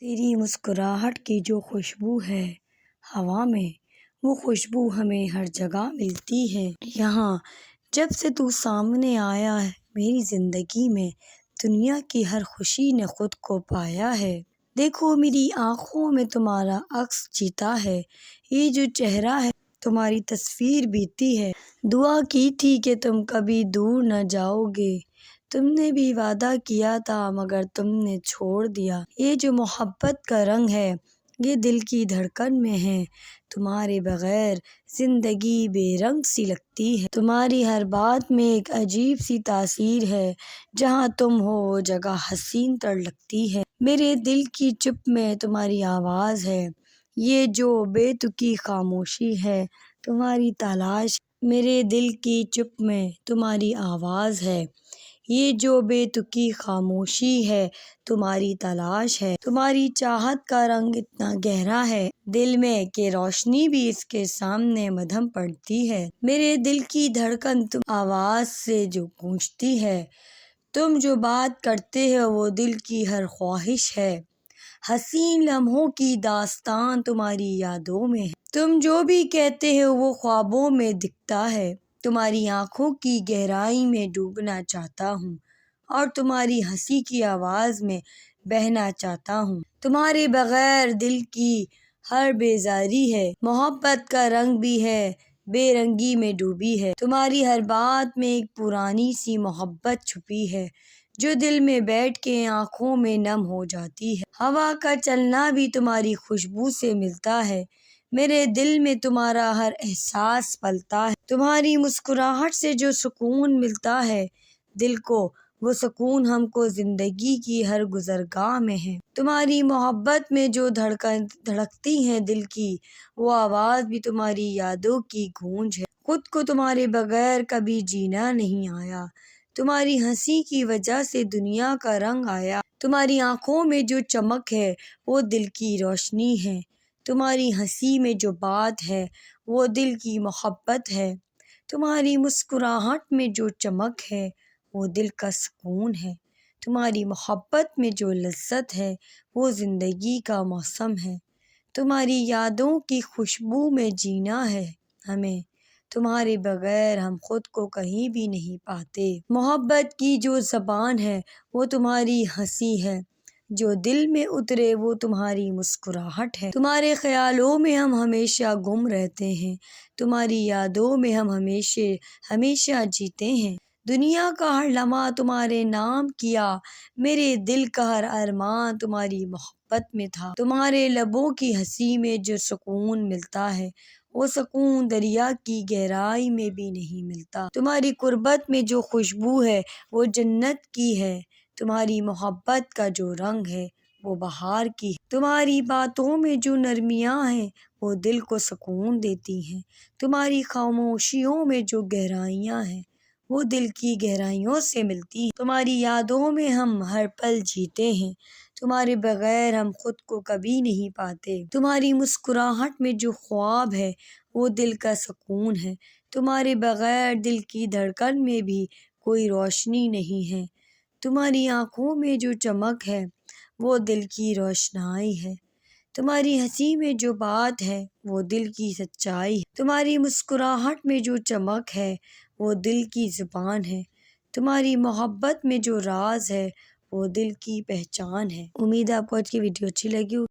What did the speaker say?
تیری مسکراہٹ کی جو خوشبو ہے ہوا میں، وہ خوشبو ہمیں ہر جگہ ملتی ہے۔ یہاں جب سے تو سامنے آیا ہے میری زندگی میں، دنیا کی ہر خوشی نے خود کو پایا ہے۔ دیکھو میری آنکھوں میں تمہارا عکس جیتا ہے، یہ جو چہرہ ہے تمہاری تصویر بیتی ہے۔ دعا کی تھی کہ تم کبھی دور نہ جاؤ گے، تم نے بھی وعدہ کیا تھا مگر تم نے چھوڑ دیا۔ یہ جو محبت کا رنگ ہے یہ دل کی دھڑکن میں ہے، تمہارے بغیر زندگی بے رنگ سی لگتی ہے۔ تمہاری ہر بات میں ایک عجیب سی تاثیر ہے، جہاں تم ہو وہ جگہ حسین تر لگتی ہے۔ میرے دل کی چپ میں تمہاری آواز ہے، یہ جو بے تکی خاموشی ہے تمہاری تلاش۔ میرے دل کی چپ میں تمہاری آواز ہے، یہ جو بے تکی خاموشی ہے تمہاری تلاش ہے۔ تمہاری چاہت کا رنگ اتنا گہرا ہے دل میں کہ روشنی بھی اس کے سامنے مدھم پڑتی ہے۔ میرے دل کی دھڑکن تم آواز سے جو گونجتی ہے، تم جو بات کرتے ہو وہ دل کی ہر خواہش ہے۔ حسین لمحوں کی داستان تمہاری یادوں میں ہے، تم جو بھی کہتے ہو وہ خوابوں میں دکھتا ہے۔ تمہاری آنکھوں کی گہرائی میں ڈوبنا چاہتا ہوں اور تمہاری ہنسی کی آواز میں بہنا چاہتا ہوں۔ تمہارے بغیر دل کی ہر بیزاری ہے، محبت کا رنگ بھی ہے بے رنگی میں ڈوبی ہے۔ تمہاری ہر بات میں ایک پرانی سی محبت چھپی ہے، جو دل میں بیٹھ کے آنکھوں میں نم ہو جاتی ہے۔ ہوا کا چلنا بھی تمہاری خوشبو سے ملتا ہے، میرے دل میں تمہارا ہر احساس پلتا ہے۔ تمہاری مسکراہٹ سے جو سکون ملتا ہے دل کو، وہ سکون ہم کو زندگی کی ہر گزرگاہ میں ہے۔ تمہاری محبت میں جو دھڑکتی ہے دل کی، وہ آواز بھی تمہاری یادوں کی گونج ہے۔ خود کو تمہارے بغیر کبھی جینا نہیں آیا، تمہاری ہنسی کی وجہ سے دنیا کا رنگ آیا۔ تمہاری آنکھوں میں جو چمک ہے وہ دل کی روشنی ہے، تمہاری ہنسی میں جو بات ہے وہ دل کی محبت ہے۔ تمہاری مسکراہٹ میں جو چمک ہے وہ دل کا سکون ہے، تمہاری محبت میں جو لذت ہے وہ زندگی کا موسم ہے۔ تمہاری یادوں کی خوشبو میں جینا ہے ہمیں، تمہارے بغیر ہم خود کو کہیں بھی نہیں پاتے۔ محبت کی جو زبان ہے وہ تمہاری ہنسی ہے، جو دل میں اترے وہ تمہاری مسکراہٹ ہے۔ تمہارے خیالوں میں ہم ہمیشہ گم رہتے ہیں، تمہاری یادوں میں ہم ہمیشہ جیتے ہیں۔ دنیا کا ہر لمحہ تمہارے نام کیا، میرے دل کا ہر ارمان تمہاری محبت میں تھا۔ تمہارے لبوں کی ہنسی میں جو سکون ملتا ہے وہ سکون دریا کی گہرائی میں بھی نہیں ملتا۔ تمہاری قربت میں جو خوشبو ہے وہ جنت کی ہے، تمہاری محبت کا جو رنگ ہے وہ بہار کی ہے۔ تمہاری باتوں میں جو نرمیاں ہیں وہ دل کو سکون دیتی ہیں، تمہاری خاموشیوں میں جو گہرائیاں ہیں وہ دل کی گہرائیوں سے ملتی ہیں۔ تمہاری یادوں میں ہم ہر پل جیتے ہیں، تمہارے بغیر ہم خود کو کبھی نہیں پاتے۔ تمہاری مسکراہٹ میں جو خواب ہے وہ دل کا سکون ہے، تمہارے بغیر دل کی دھڑکن میں بھی کوئی روشنی نہیں ہے۔ تمہاری آنکھوں میں جو چمک ہے وہ دل کی روشنائی ہے، تمہاری ہنسی میں جو بات ہے وہ دل کی سچائی ہے۔ تمہاری مسکراہٹ میں جو چمک ہے وہ دل کی زبان ہے، تمہاری محبت میں جو راز ہے وہ دل کی پہچان ہے۔ امید ہے آپ کو آج کی ویڈیو اچھی لگی ہو۔